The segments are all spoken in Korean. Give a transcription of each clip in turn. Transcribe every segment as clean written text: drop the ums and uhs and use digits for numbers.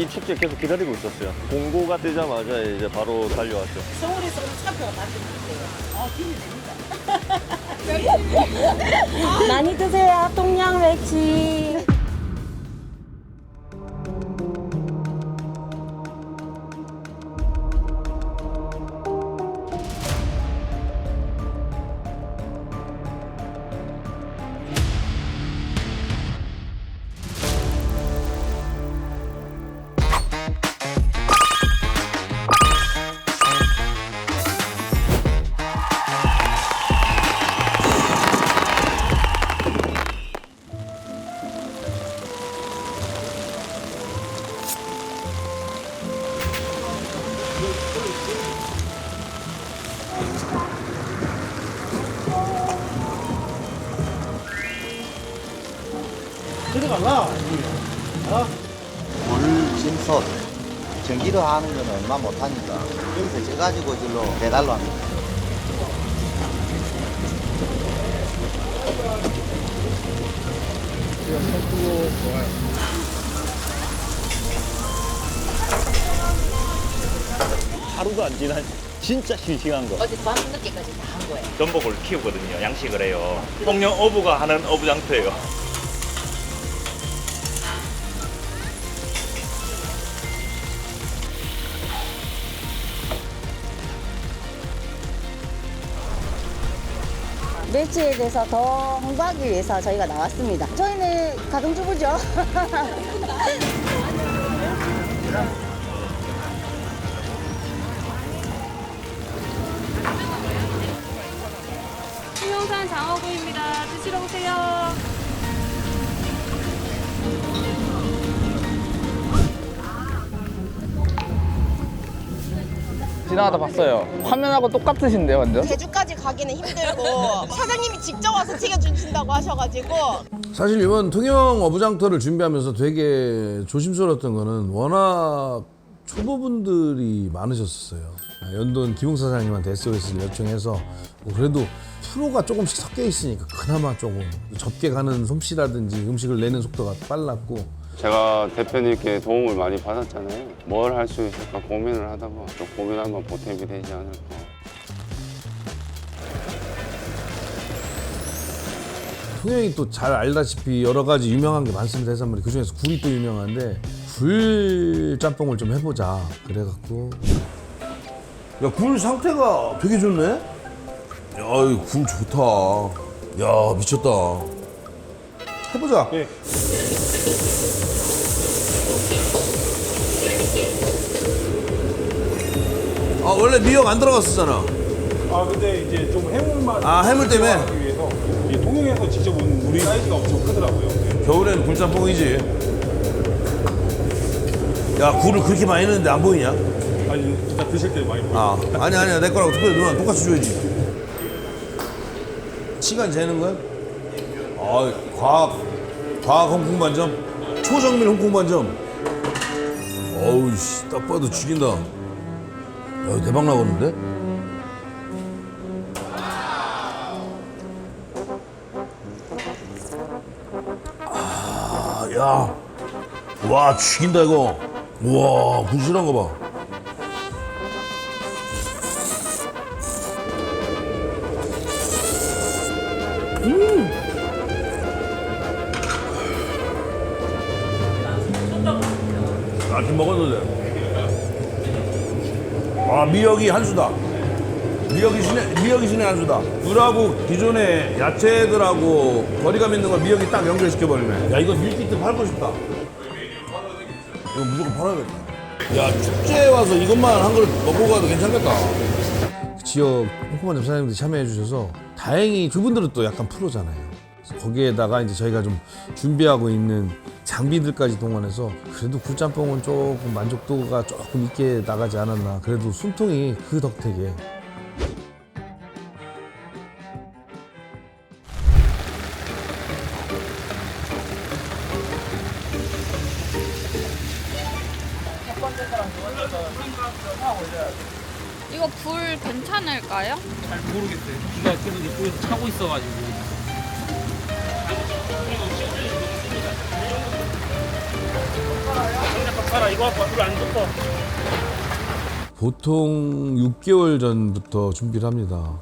이 축제 계속 기다리고 있었어요. 공고가 뜨자마자 이제 바로 달려왔죠. 서울에서는 차표가 바뀌는 거예요. 많이 드세요. 동양멸치. 물짐솥 전기로 하는 거는 얼마 못하니까 여기서 쪄가지고 절로 배달로 합니다. 하루가 안 지난 진짜 싱싱한 거. 어제 밤늦게까지 다 한 거예요. 전복을 키우거든요. 양식을 해요. 통영 어부가 하는 어부장터예요. 멸치에 대해서 더 홍보하기 위해서 저희가 나왔습니다. 저희는 가정주부죠. 수영산 장어구이입니다. 드시러 오세요. 지나가다 봤어요. 화면하고 똑같으신데요, 완전? 제주까지 가기는 힘들고 사장님이 직접 와서 튀겨주신다고 하셔가지고 사실 이번 통영 어부장터를 준비하면서 되게 조심스러웠던 거는 워낙 초보분들이 많으셨어요. 연돈 김웅 사장님한테 SOS를 요청해서 뭐 그래도 프로가 조금씩 섞여 있으니까 그나마 조금 접게 가는 솜씨라든지 음식을 내는 속도가 빨랐고, 제가 대표님께 도움을 많이 받았잖아요. 뭘 할 수 있을까 고민을 하다가 좀 고민하면 보탬이 되지 않을까. 통영이 또 잘 알다시피 여러 가지 유명한 게 많습니다. 해산물이 그중에서 굴이 또 유명한데 굴 짬뽕을 좀 해보자 그래갖고. 야, 굴 상태가 되게 좋네? 야, 이 굴 좋다. 야, 미쳤다. 해보자. 네. 아, 원래 미역 안 들어갔었잖아. 아 근데 이제 좀 해물맛. 아, 해물 때문에? 하기 위해서 이 통영에서 직접 온 우리 사이즈가 엄청 크더라고요. 겨울에는 굴짬뽕이지. 야, 굴을 그렇게 많이 넣는데 안 보이냐? 아니 일단 드실 때 많이 보여요. 아, 아니야. 내 거라고 특별히 누나 똑같이 줘야지. 시간 재는 거야? 아, 과학 홍콩 반점? 초정밀 홍콩 반점? 어우, 씨, 딱 봐도 죽인다. 야, 대박 나겠는데? 아, 야. 와, 죽인다, 이거. 우와, 부실한 거 봐. 아침 먹었는데. 아, 미역이 한 수다. 미역이 신의 한 수다. 굴하고 기존의 야채들하고 거리감 있는 걸 미역이 딱 연결시켜버리네. 야, 이거 밀키트 팔고 싶다. 이거 무조건 팔아야겠다. 야, 축제에 와서 이것만 한 그릇 먹고 가도 괜찮겠다. 지역 홍콩반점 사장님들이 참여해 주셔서 다행히 그분들은 또 약간 프로잖아요. 그래서 거기에다가 이제 저희가 좀 준비하고 있는 장비들까지 동원해서 그래도 굴짬뽕은 조금 만족도가 조금 있게 나가지 않았나. 그래도 숨통이 그 덕택에. 이거 불 괜찮을까요? 잘 모르겠어요. 비가 계속 이쪽에서 차고 있어가지고. 봐라 이거 아빠 불안 덮어. 보통 6개월 전부터 준비를 합니다.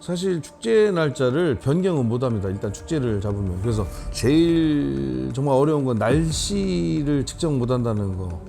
사실 축제 날짜를 변경은 못 합니다. 일단 축제를 잡으면. 그래서 제일 정말 어려운 건 날씨를 측정 못 한다는 거.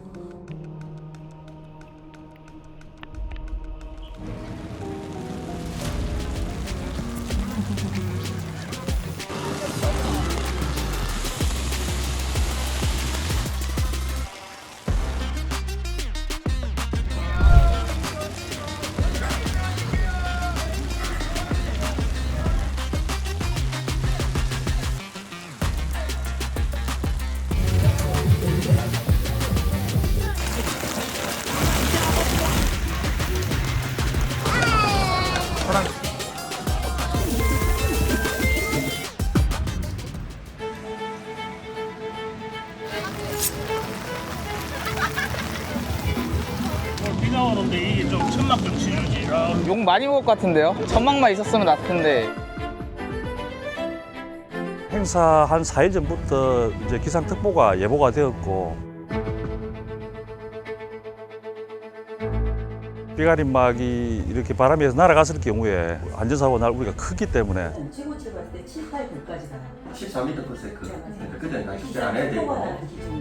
비가 오는데 이게 좀 천막 좀 치우지. 욕 많이 먹을 것 같은데요? 천막만 있었으면 낫텐데. 행사 한 4일 전부터 이제 기상특보가 예보가 되었고 비가림막이 이렇게 바람에서 날아갔을 경우에 안전사고 날 우리가 크기 때문에 최고치로 봤을 때 7, 8분까지다. 14m/s. 그때 나 기절 안 해야 되고.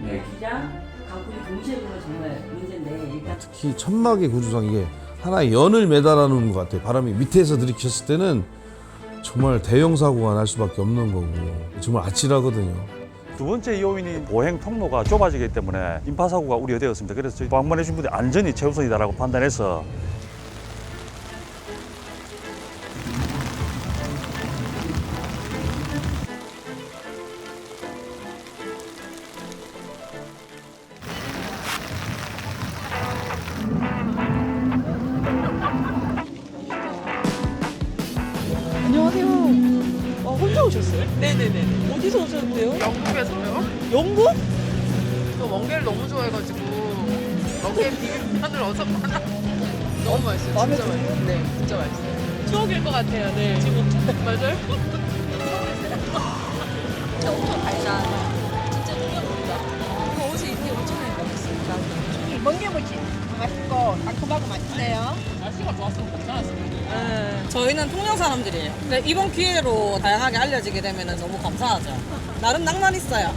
네. 기장, 강풍이 동시에 불면 정말 문제인데 일단 특히 천막의 구조상 이게 하나의 연을 매달아놓은 것 같아요. 바람이 밑에서 들이켰을 때는 정말 대형 사고가 날 수밖에 없는 거고 정말 아찔하거든요. 두 번째 요인이 보행 통로가 좁아지기 때문에 인파 사고가 우려되었습니다. 그래서 저희 방문해 주신 분들이 안전이 최우선이다라고 판단해서 안녕하세요. 혼자 오셨어요? 네네네. 어디서 오셨는데요? 영국에서요? 영국? 저 멍게를 너무 좋아해가지고 멍게 비빔면을 어서 하나. 너무 맛있어요. 마음에 진짜 드세요? 맛있어요. 네, 진짜 맛있어요. 추억일 것 같아요. 네. 지금 맞아요? 진짜 엄청 달잖아. 진짜 놀랍다. 이거 어디서 이렇게 5,000원에 먹었습니다. 멍게무침 맛있고 달콤하고 맛있네요. 날씨가 좋았으면 괜찮았어요. 저희는 통영 사람들이에요. 근데 이번 기회로 다양하게 알려지게 되면 너무 감사하죠. 나름 낭만 있어요.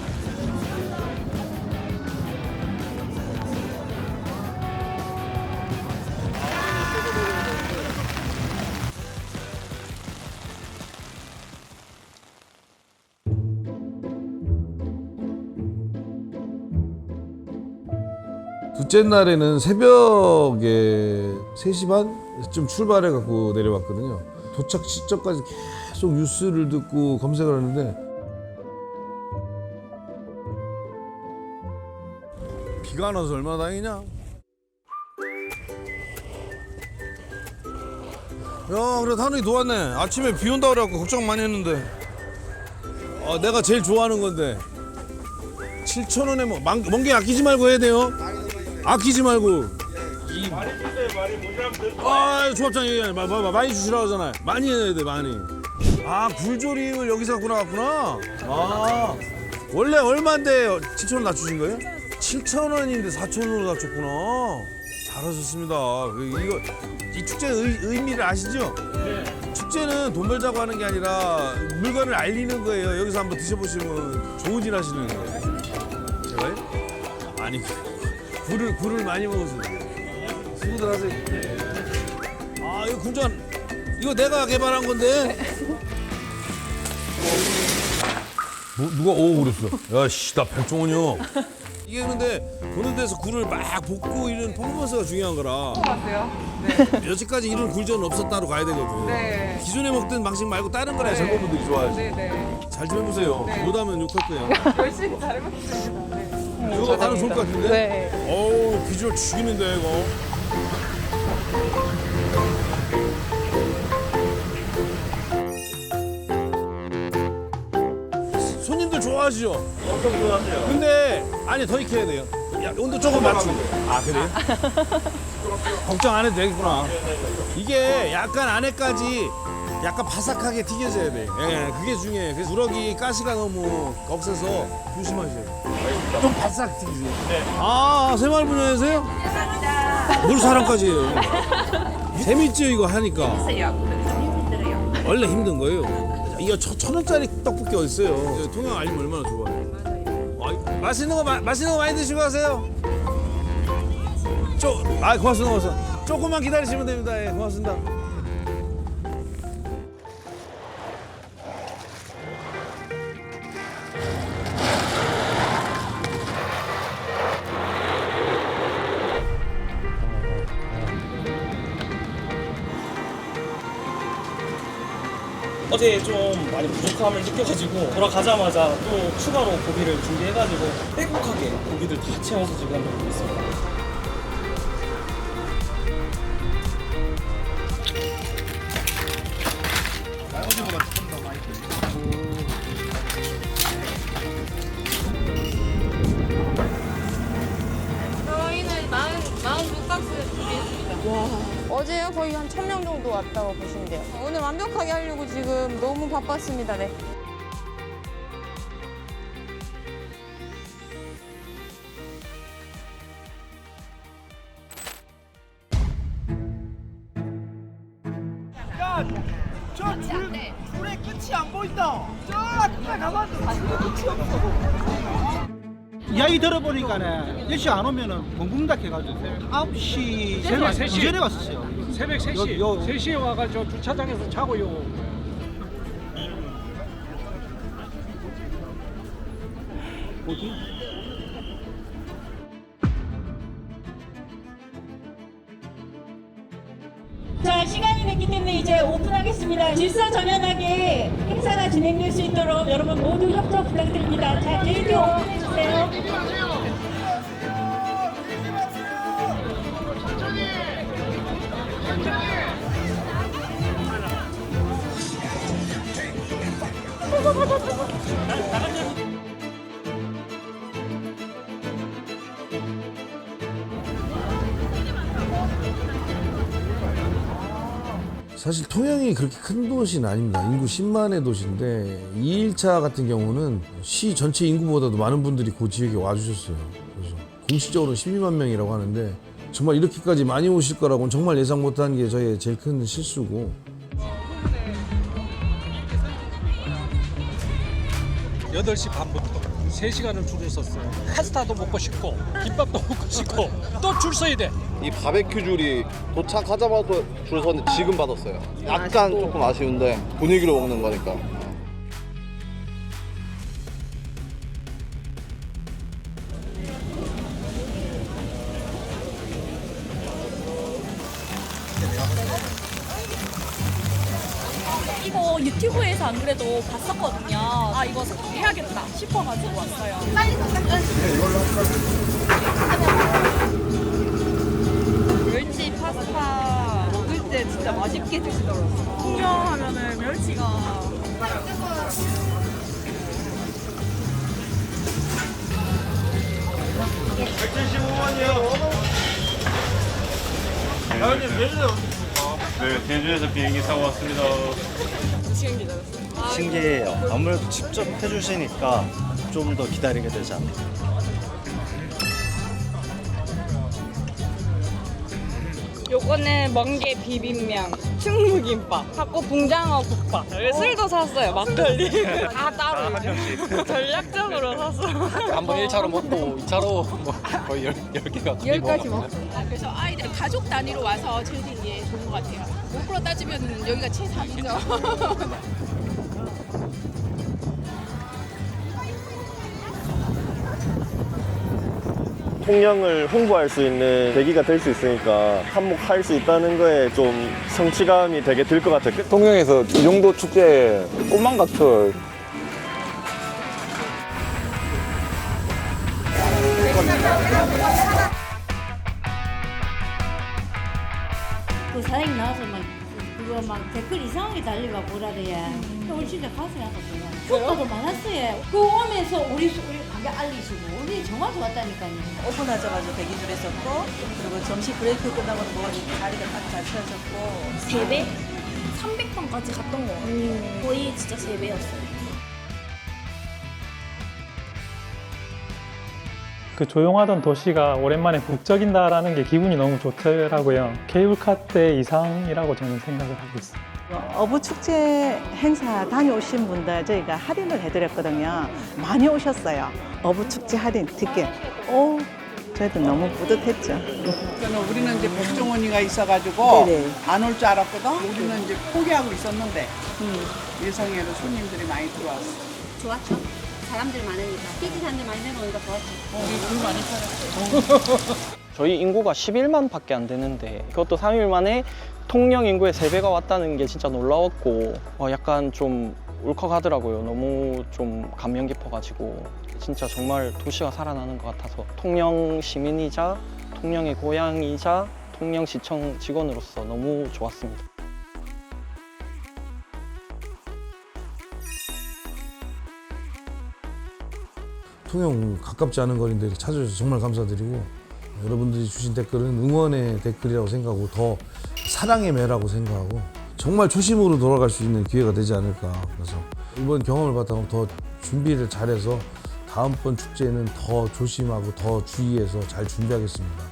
둘째 날에는 새벽에 3시 반쯤 출발해 갖고 내려왔거든요. 도착 시점까지 계속 뉴스를 듣고 검색을 하는데 비가 안 와서 얼마나 다행이냐. 야, 그래 하늘이 도왔네. 아침에 비 온다 그래갖고 걱정 많이 했는데 내가 제일 좋아하는 건데 7,000원에 멍게 아끼지 말고 해야 돼요. 아끼지 말고. 많이 주세요. 많이 모자라면 아, 조합장 얘기하네. 많이 주시라고 하잖아요. 많이 해야 돼, 많이. 아, 굴조림을 여기서 갖고 나왔구나. 아, 원래 얼마인데 7,000원 낮추신 거예요? 7,000원인데 4,000원으로 낮췄구나. 잘하셨습니다. 이 축제의 의미를 아시죠? 네. 축제는 돈 벌자고 하는 게 아니라 물건을 알리는 거예요. 여기서 한번 드셔보시면 좋은 일 하시는 거예요. 제가요? 아니, 굴을 많이 먹어서. 수고들 하세요. 아, 이거 굴전, 이거 내가 개발한 건데. 누가 그랬어? 야, 씨, 나 백종원이요. 이게 근데 보는 데서 굴을 막 볶고 이런 퍼포먼스가 중요한 거라. 같아요. 네. 여지까지 이런 굴전은 없었다로 가야 되거든. 네. 기존에 먹던 방식 말고 다른 거라 젊은 분들이 좋아하지. 네. 잘 좀 해보세요. 못하면 욕할 거예요. 열심히 잘해보겠습니다. 네. 이거 나는 좋을 것 같은데? 네. 어우, 비주얼 죽이는데, 이거. 손님들 좋아하시죠? 엄청 좋아하세요. 근데, 아니, 더 익혀야 돼요. 야, 온도 조금 맞추고. 아, 그래요? 걱정 안 해도 되겠구나. 이게 약간 안에까지 약간 바삭하게 튀겨져야 돼. 예, 그게 중요해. 그래서 우럭이 가시가 너무 없어서 조심하셔야 돼. 좀 바삭 튀기세요. 네. 아, 새마을 분야에서요? 뭘 사람까지 해요? 재밌죠, 이거 하니까. 원래 힘든 거예요. 이거 1,000원짜리 떡볶이 어딨어요? 통영 알림 얼마나 좋아요. 맛있는 거 많이 드시고 가세요. 고맙습니다. 조금만 기다리시면 됩니다. 예, 고맙습니다. 어제 좀 많이 부족함을 느껴가지고 돌아가자마자 또 추가로 고기를 준비해가지고 빼곡하게 고기들 다 채워서 지금 먹고 있습니다. 저희는 42박스 준비했습니다. 와, 어제요 거의 한 1,000명 정도 왔다고 보시면 돼요. 오늘 완벽하게 하려고 지금 너무 바빴습니다. 네. 줄의 끝이 안 보인다. 저 끝까지 가봤는데 줄의 끝이 없어. 이야기 들어보니까는 10시 안 오면은 붕붕 해가지고 9시 새벽 3시 전에 왔었어요. 새벽 3시, 3시에 와가지고 주차장에서 자고요. 뭐지? 자, 시간이 됐기 때문에 이제 오픈하겠습니다. 질서정연하게 행사가 진행될 수 있도록 여러분 모두 협조 부탁드립니다. 자, 게이트 오픈해주세요. 사실 통영이 그렇게 큰 도시는 아닙니다. 인구 10만의 도시인데 2일차 같은 경우는 시 전체 인구보다도 많은 분들이 그 지역에 와주셨어요. 그래서 공식적으로는 12만 명이라고 하는데 정말 이렇게까지 많이 오실 거라고는 정말 예상 못한 게 저의 제일 큰 실수고. 8시 반부터 3시간을 줄을 섰어요. 파스타도 먹고 싶고 김밥도 먹고 싶고 또 줄 서야 돼. 이 바베큐 줄이 도착하자마자 줄 섰는데 지금 받았어요. 약간 조금 아쉬운데 분위기로 먹는 거니까. 이거 유튜브에서 안 그래도 봤었거든요. 아, 이거 해야겠다 싶어가지고 왔어요. 멸치 파스타 먹을 때 진짜 맛있게 드시더라고요. 통영하면은 멸치가 네, 제주에서 비행기 타고 왔습니다. 시간 기다렸어요. 신기해요. 아무래도 직접 해주시니까 좀 더 기다리게 되지 않을까. 요거는 멍게 비빔면, 충무김밥, 하고 붕장어 국밥. 술도 샀어요, 막걸리. 다 따로 이제. 전략적으로 샀어. 한번 1차로 먹고 2차로 뭐 거의 10개가 10가지 먹고. 그래서 아이들 가족 단위로 와서 저희들이 좋은 것 같아요. 목표로 따지면 여기가 제3이죠. 통영을 홍보할 수 있는 계기가 될 수 있으니까 한몫할 수 있다는 거에 좀 성취감이 되게 들 것 같아요. 통영에서 이 정도 축제에 꿈만 같아요. 그 사장님 나와서 막 그거 막 댓글 이상하게 달리고 뭐라 그래. 오늘 진짜 가슴이 아팠어요. 효과도 많았어요. 그 오면서 우리 가게 알리시고 우리 정말 좋았다니까요. 오픈하자마자 대기줄에 섰고 그리고 점심 브레이크 끝나고 먹으니까 자리가 딱 잘 채워졌고 3배? 300번까지 갔던 것 같아요. 거의 진짜 3배였어요. 그 조용하던 도시가 오랜만에 북적인다라는 게 기분이 너무 좋더라고요. 케이블카 때 이상이라고 저는 생각을 하고 있어요. 어부축제 행사 다녀오신 분들 저희가 할인을 해드렸거든요. 많이 오셨어요. 어부축제 할인 티켓. 저희도 너무 뿌듯했죠. 우리는 이제 백종원이가 있어가지고 네네. 안 올 줄 알았거든. 우리는 이제 포기하고 있었는데 예성회로 손님들이 많이 들어왔어. 좋았죠. 사람들 많으니까. 피지 사람들 많이 내려오니까 좋았죠. 줄 많이 팔았어. 저희 인구가 11만 밖에 안 되는데 그것도 3일 만에 통영 인구의 3배가 왔다는 게 진짜 놀라웠고 약간 좀 울컥하더라고요. 너무 좀 감명 깊어가지고 진짜 정말 도시가 살아나는 것 같아서 통영 시민이자 통영의 고향이자 통영시청 직원으로서 너무 좋았습니다. 통영 가깝지 않은 거리인데 찾아주셔서 정말 감사드리고 여러분들이 주신 댓글은 응원의 댓글이라고 생각하고 더 사랑의 매라고 생각하고 정말 초심으로 돌아갈 수 있는 기회가 되지 않을까. 그래서 이번 경험을 바탕으로 더 준비를 잘해서 다음번 축제는 더 조심하고 더 주의해서 잘 준비하겠습니다.